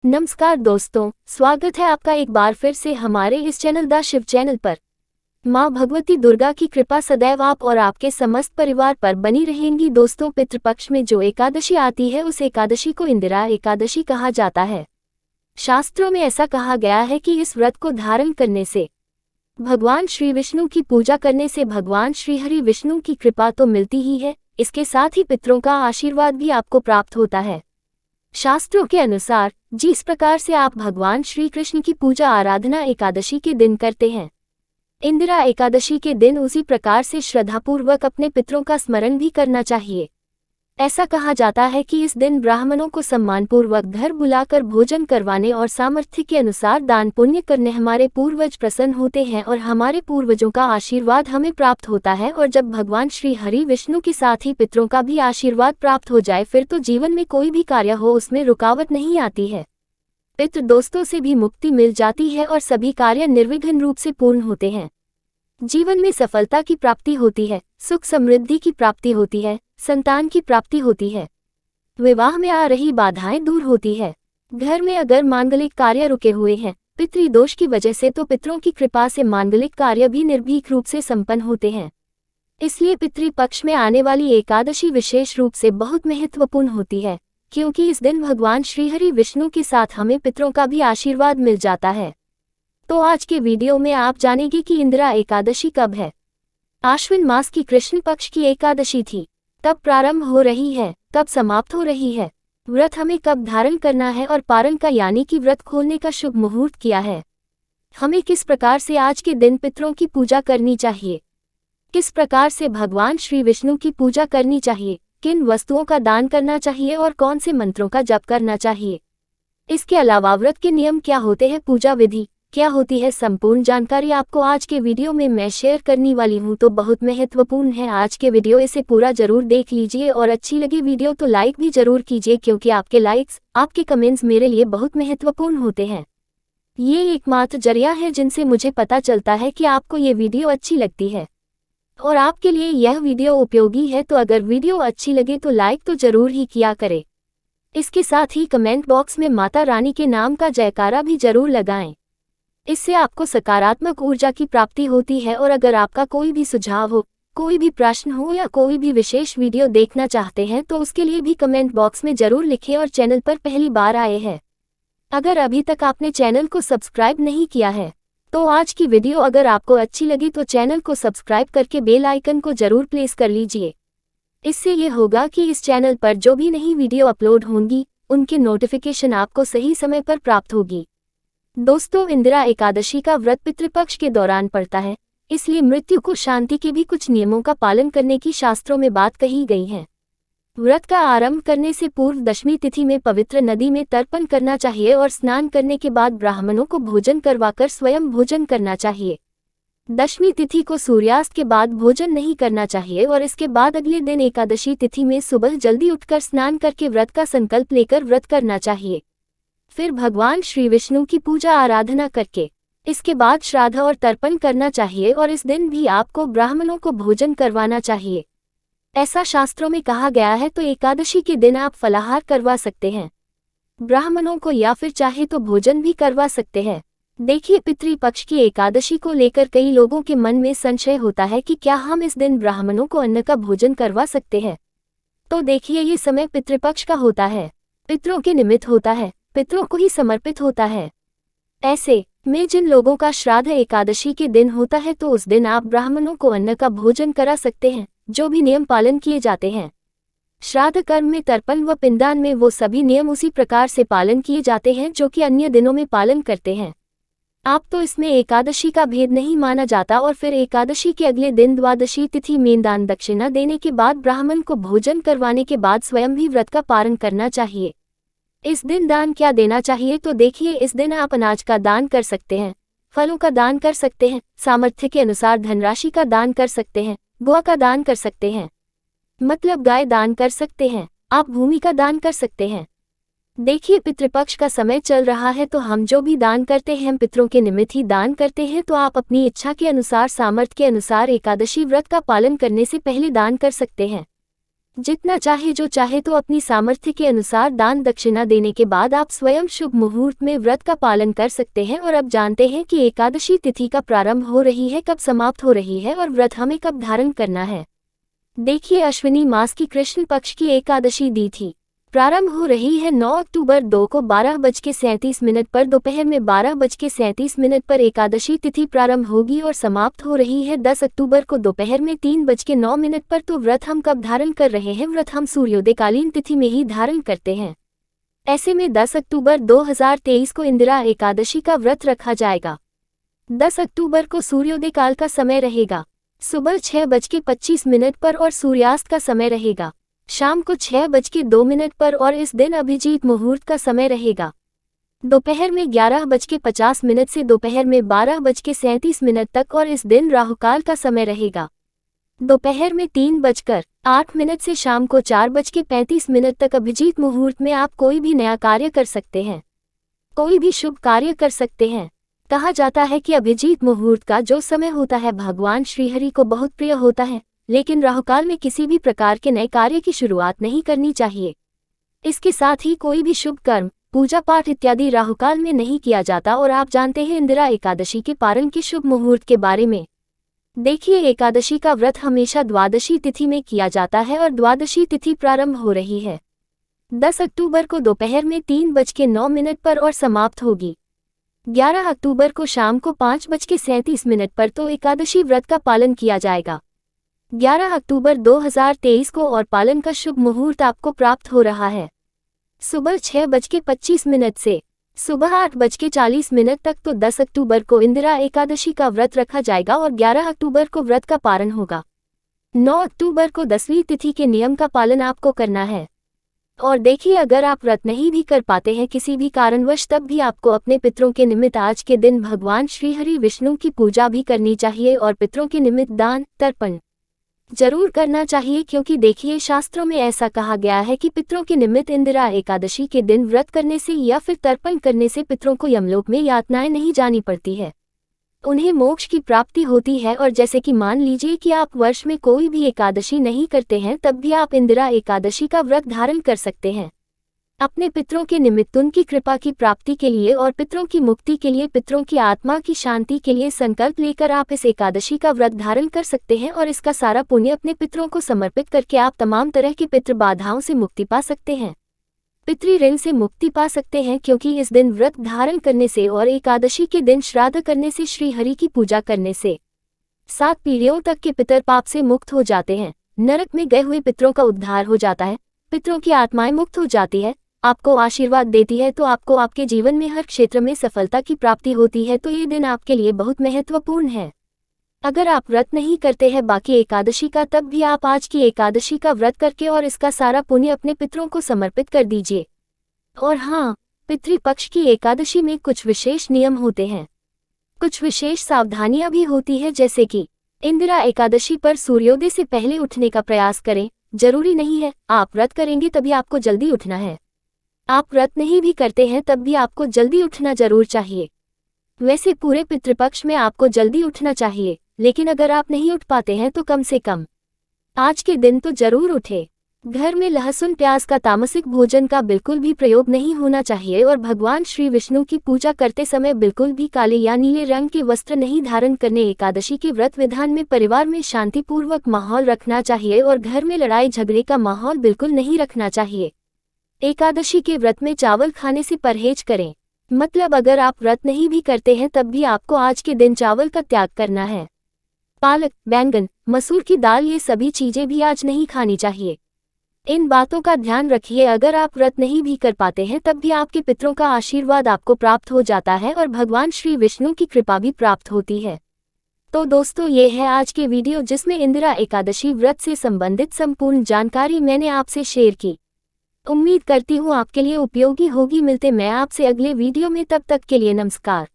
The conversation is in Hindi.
नमस्कार दोस्तों, स्वागत है आपका एक बार फिर से हमारे इस चैनल द शिव चैनल पर। माँ भगवती दुर्गा की कृपा सदैव आप और आपके समस्त परिवार पर बनी रहेंगी। दोस्तों, पितृपक्ष में जो एकादशी आती है उस एकादशी को इंदिरा एकादशी कहा जाता है। शास्त्रों में ऐसा कहा गया है कि इस व्रत को धारण करने से, भगवान श्री विष्णु की पूजा करने से भगवान श्री हरि विष्णु की कृपा तो मिलती ही है, इसके साथ ही पितरों का आशीर्वाद भी आपको प्राप्त होता है। शास्त्रों के अनुसार जिस प्रकार से आप भगवान श्री कृष्ण की पूजा आराधना एकादशी के दिन करते हैं, इंदिरा एकादशी के दिन उसी प्रकार से श्रद्धापूर्वक अपने पितरों का स्मरण भी करना चाहिए। ऐसा कहा जाता है कि इस दिन ब्राह्मणों को सम्मानपूर्वक घर बुलाकर भोजन करवाने और सामर्थ्य के अनुसार दान पुण्य करने हमारे पूर्वज प्रसन्न होते हैं और हमारे पूर्वजों का आशीर्वाद हमें प्राप्त होता है। और जब भगवान श्री हरि विष्णु के साथ ही पितरों का भी आशीर्वाद प्राप्त हो जाए फिर तो जीवन में कोई भी कार्य हो उसमें रुकावट नहीं आती है। पितृ दोस्तों से भी मुक्ति मिल जाती है और सभी कार्य निर्विघ्न रूप से पूर्ण होते हैं। जीवन में सफलता की प्राप्ति होती है, सुख समृद्धि की प्राप्ति होती है, संतान की प्राप्ति होती है, विवाह में आ रही बाधाएं दूर होती है। घर में अगर मांगलिक कार्य रुके हुए हैं पितृदोष की वजह से, तो पितरों की कृपा से मांगलिक कार्य भी निर्भीक रूप से संपन्न होते हैं। इसलिए पितृपक्ष में आने वाली एकादशी विशेष रूप से बहुत महत्वपूर्ण होती है, क्योंकि इस दिन भगवान श्रीहरि विष्णु के साथ हमें पितरों का भी आशीर्वाद मिल जाता है। तो आज के वीडियो में आप जानेंगे कि इंदिरा एकादशी कब है। आश्विन मास की कृष्ण पक्ष की एकादशी थी, कब प्रारंभ हो रही है, कब समाप्त हो रही है, व्रत हमें कब धारण करना है और पारण का यानी कि व्रत खोलने का शुभ मुहूर्त किया है। हमें किस प्रकार से आज के दिन पितरों की पूजा करनी चाहिए, किस प्रकार से भगवान श्री विष्णु की पूजा करनी चाहिए, किन वस्तुओं का दान करना चाहिए और कौन से मंत्रों का जप करना चाहिए। इसके अलावा व्रत के नियम क्या होते हैं, पूजा विधि क्या होती है, संपूर्ण जानकारी आपको आज के वीडियो में मैं शेयर करने वाली हूं। तो बहुत महत्वपूर्ण है आज के वीडियो, इसे पूरा जरूर देख लीजिए और अच्छी लगी वीडियो तो लाइक भी जरूर कीजिए, क्योंकि आपके लाइक्स, आपके कमेंट्स मेरे लिए बहुत महत्वपूर्ण होते हैं। ये एकमात्र जरिया है जिनसे मुझे पता चलता है कि आपको ये वीडियो अच्छी लगती है और आपके लिए यह वीडियो उपयोगी है। तो अगर वीडियो अच्छी लगे तो लाइक तो जरूर ही किया करें। इसके साथ ही कमेंट बॉक्स में माता रानी के नाम का जयकारा भी जरूर लगाएं। इससे आपको सकारात्मक ऊर्जा की प्राप्ति होती है। और अगर आपका कोई भी सुझाव हो, कोई भी प्रश्न हो या कोई भी विशेष वीडियो देखना चाहते हैं तो उसके लिए भी कमेंट बॉक्स में जरूर लिखें। और चैनल पर पहली बार आए हैं, अगर अभी तक आपने चैनल को सब्सक्राइब नहीं किया है तो आज की वीडियो अगर आपको अच्छी लगी तो चैनल को सब्सक्राइब करके बेल आइकन को जरूर प्रेस कर लीजिए। इससे ये होगा कि इस चैनल पर जो भी नई वीडियो अपलोड होंगी उनकी नोटिफिकेशन आपको सही समय पर प्राप्त होगी। दोस्तों, इंदिरा एकादशी का व्रत पितृपक्ष के दौरान पड़ता है, इसलिए मृत्यु को शांति के भी कुछ नियमों का पालन करने की शास्त्रों में बात कही गई है। व्रत का आरंभ करने से पूर्व दशमी तिथि में पवित्र नदी में तर्पण करना चाहिए और स्नान करने के बाद ब्राह्मणों को भोजन करवाकर स्वयं भोजन करना चाहिए। दशमी तिथि को सूर्यास्त के बाद भोजन नहीं करना चाहिए और इसके बाद अगले दिन एकादशी तिथि में सुबह जल्दी उठकर स्नान करके व्रत का संकल्प लेकर व्रत करना चाहिए। फिर भगवान श्री विष्णु की पूजा आराधना करके इसके बाद श्राद्ध और तर्पण करना चाहिए और इस दिन भी आपको ब्राह्मणों को भोजन करवाना चाहिए, ऐसा शास्त्रों में कहा गया है। तो एकादशी के दिन आप फलाहार करवा सकते हैं ब्राह्मणों को, या फिर चाहे तो भोजन भी करवा सकते हैं। देखिए, पितृपक्ष की एकादशी को लेकर कई लोगों के मन में संशय होता है कि क्या हम इस दिन ब्राह्मणों को अन्न का भोजन करवा सकते हैं। तो देखिए, ये समय पितृपक्ष का होता है, पितरों के निमित्त होता है, पितरों को ही समर्पित होता है। ऐसे में जिन लोगों का श्राद्ध एकादशी के दिन होता है तो उस दिन आप ब्राह्मणों को अन्न का भोजन करा सकते हैं, जो भी नियम पालन किए जाते हैं। श्राद्ध कर्म में, तर्पण व पिंडदान में वो सभी नियम उसी प्रकार से पालन किए जाते हैं जो कि अन्य दिनों में पालन करते हैं। आप तो इसमें एकादशी का भेद नहीं माना जाता। और फिर एकादशी के अगले दिन द्वादशी तिथि में दान दक्षिणा देने के बाद ब्राह्मण को भोजन करवाने के बाद स्वयं भी व्रत का पारण करना चाहिए। इस दिन दान क्या देना चाहिए, तो देखिए, इस दिन आप अनाज का दान कर सकते हैं, फलों का दान कर सकते हैं, सामर्थ्य के अनुसार धनराशि का दान कर सकते हैं, गुआ का दान कर सकते हैं, मतलब गाय दान कर सकते हैं, आप भूमि का दान कर सकते हैं। देखिए, पितृपक्ष का समय चल रहा है तो हम जो भी दान करते हैं हम पितरों के निमित्त ही दान करते हैं। तो आप अपनी इच्छा के अनुसार, सामर्थ्य के अनुसार एकादशी व्रत का पालन करने से पहले दान कर सकते हैं। जितना चाहे जो चाहे तो अपनी सामर्थ्य के अनुसार दान दक्षिणा देने के बाद आप स्वयं शुभ मुहूर्त में व्रत का पालन कर सकते हैं। और अब जानते हैं कि एकादशी तिथि का प्रारंभ हो रही है, कब समाप्त हो रही है और व्रत हमें कब धारण करना है। देखिए, अश्विनी मास की कृष्ण पक्ष की एकादशी तिथि प्रारंभ हो रही है 9 अक्टूबर 2 को 12:37 पर। दोपहर में 12:37 पर एकादशी तिथि प्रारंभ होगी और समाप्त हो रही है 10 अक्टूबर को दोपहर में 3:09 पर। तो व्रत हम कब धारण कर रहे हैं? व्रत हम सूर्योदयकालीन तिथि में ही धारण करते हैं। ऐसे में 10 अक्टूबर 2023 को इंदिरा एकादशी का व्रत रखा जाएगा। 10 अक्टूबर को सूर्योदय काल का समय रहेगा सुबह 6:25 पर और सूर्यास्त का समय रहेगा शाम को 6:02 पर। और इस दिन अभिजीत मुहूर्त का समय रहेगा दोपहर में 11:50 से दोपहर में 12:37 तक। और इस दिन राहुकाल का समय रहेगा दोपहर में 3:08 से शाम को 4:35 तक। अभिजीत मुहूर्त में आप कोई भी नया कार्य कर सकते हैं, कोई भी शुभ कार्य कर सकते हैं। कहा जाता है कि अभिजीत मुहूर्त का जो समय होता है भगवान श्रीहरि को बहुत प्रिय होता है, लेकिन राहुकाल में किसी भी प्रकार के नए कार्य की शुरुआत नहीं करनी चाहिए। इसके साथ ही कोई भी शुभ कर्म, पूजा पाठ इत्यादि राहुकाल में नहीं किया जाता। और आप जानते हैं इंदिरा एकादशी के पारण के शुभ मुहूर्त के बारे में। देखिए, एकादशी का व्रत हमेशा द्वादशी तिथि में किया जाता है और द्वादशी तिथि प्रारंभ हो रही है 10 अक्टूबर को दोपहर में 3:09 पर और समाप्त होगी 11 अक्टूबर को शाम को 5:37 पर। तो एकादशी व्रत का पालन किया जाएगा 11 अक्टूबर 2023 को और पालन का शुभ मुहूर्त आपको प्राप्त हो रहा है सुबह 6:25 से सुबह 8:40 तक। तो 10 अक्टूबर को इंदिरा एकादशी का व्रत रखा जाएगा और 11 अक्टूबर को व्रत का पारण होगा। 9 अक्टूबर को 10वीं तिथि के नियम का पालन आपको करना है। और देखिए, अगर आप व्रत नहीं भी कर पाते हैं किसी भी कारणवश, तब भी आपको अपने पितरों के निमित्त आज के दिन भगवान श्रीहरि विष्णु की पूजा भी करनी चाहिए और पितरों के निमित्त दान तर्पण जरूर करना चाहिए। क्योंकि देखिए, शास्त्रों में ऐसा कहा गया है कि पितरों के निमित्त इंदिरा एकादशी के दिन व्रत करने से या फिर तर्पण करने से पितरों को यमलोक में यातनाएं नहीं जानी पड़ती है, उन्हें मोक्ष की प्राप्ति होती है। और जैसे कि मान लीजिए कि आप वर्ष में कोई भी एकादशी नहीं करते हैं, तब भी आप इंदिरा एकादशी का व्रत धारण कर सकते हैं अपने पितरों के निमित्त उनकी कृपा की प्राप्ति के लिए और पितरों की मुक्ति के लिए, पितरों की आत्मा की शांति के लिए संकल्प लेकर आप इस एकादशी का व्रत धारण कर सकते हैं। और इसका सारा पुण्य अपने पितरों को समर्पित करके आप तमाम तरह की पितृ बाधाओं से मुक्ति पा सकते हैं, पितृ ऋण से मुक्ति पा सकते हैं। क्योंकि इस दिन व्रत धारण करने से और एकादशी के दिन श्राद्ध करने से, श्री हरि की पूजा करने से 7 पीढ़ियों तक के पितर पाप से मुक्त हो जाते हैं, नरक में गए हुए पितरों का उद्धार हो जाता है, पितरों की आत्माएं मुक्त हो जाती है, आपको आशीर्वाद देती है। तो आपको आपके जीवन में हर क्षेत्र में सफलता की प्राप्ति होती है। तो ये दिन आपके लिए बहुत महत्वपूर्ण है। अगर आप व्रत नहीं करते हैं बाकी एकादशी का, तब भी आप आज की एकादशी का व्रत करके और इसका सारा पुण्य अपने पितरों को समर्पित कर दीजिए। और हाँ, पितृपक्ष की एकादशी में कुछ विशेष नियम होते हैं, कुछ विशेष सावधानियां भी होती है। जैसे कि इंदिरा एकादशी पर सूर्योदय से पहले उठने का प्रयास करें। जरूरी नहीं है आप व्रत करेंगे तभी आपको जल्दी उठना है, आप व्रत नहीं भी करते हैं तब भी आपको जल्दी उठना जरूर चाहिए। वैसे पूरे पितृपक्ष में आपको जल्दी उठना चाहिए, लेकिन अगर आप नहीं उठ पाते हैं तो कम से कम आज के दिन तो जरूर उठे। घर में लहसुन प्याज का तामसिक भोजन का बिल्कुल भी प्रयोग नहीं होना चाहिए और भगवान श्री विष्णु की पूजा करते समय बिल्कुल भी काले या नीले रंग के वस्त्र नहीं धारण करने। एकादशी के व्रत विधान में परिवार में शांतिपूर्वक माहौल रखना चाहिए और घर में लड़ाई झगड़े का माहौल बिल्कुल नहीं रखना चाहिए। एकादशी के व्रत में चावल खाने से परहेज करें, मतलब अगर आप व्रत नहीं भी करते हैं तब भी आपको आज के दिन चावल का त्याग करना है। पालक, बैंगन, मसूर की दाल, ये सभी चीजें भी आज नहीं खानी चाहिए। इन बातों का ध्यान रखिए। अगर आप व्रत नहीं भी कर पाते हैं तब भी आपके पितरों का आशीर्वाद आपको प्राप्त हो जाता है और भगवान श्री विष्णु की कृपा भी प्राप्त होती है। तो दोस्तों, ये है आज के वीडियो जिसमें इंदिरा एकादशी व्रत से संबंधित संपूर्ण जानकारी मैंने आपसे शेयर की। उम्मीद करती हूँ आपके लिए उपयोगी होगी। मिलते मैं आपसे अगले वीडियो में, तब तक के लिए नमस्कार।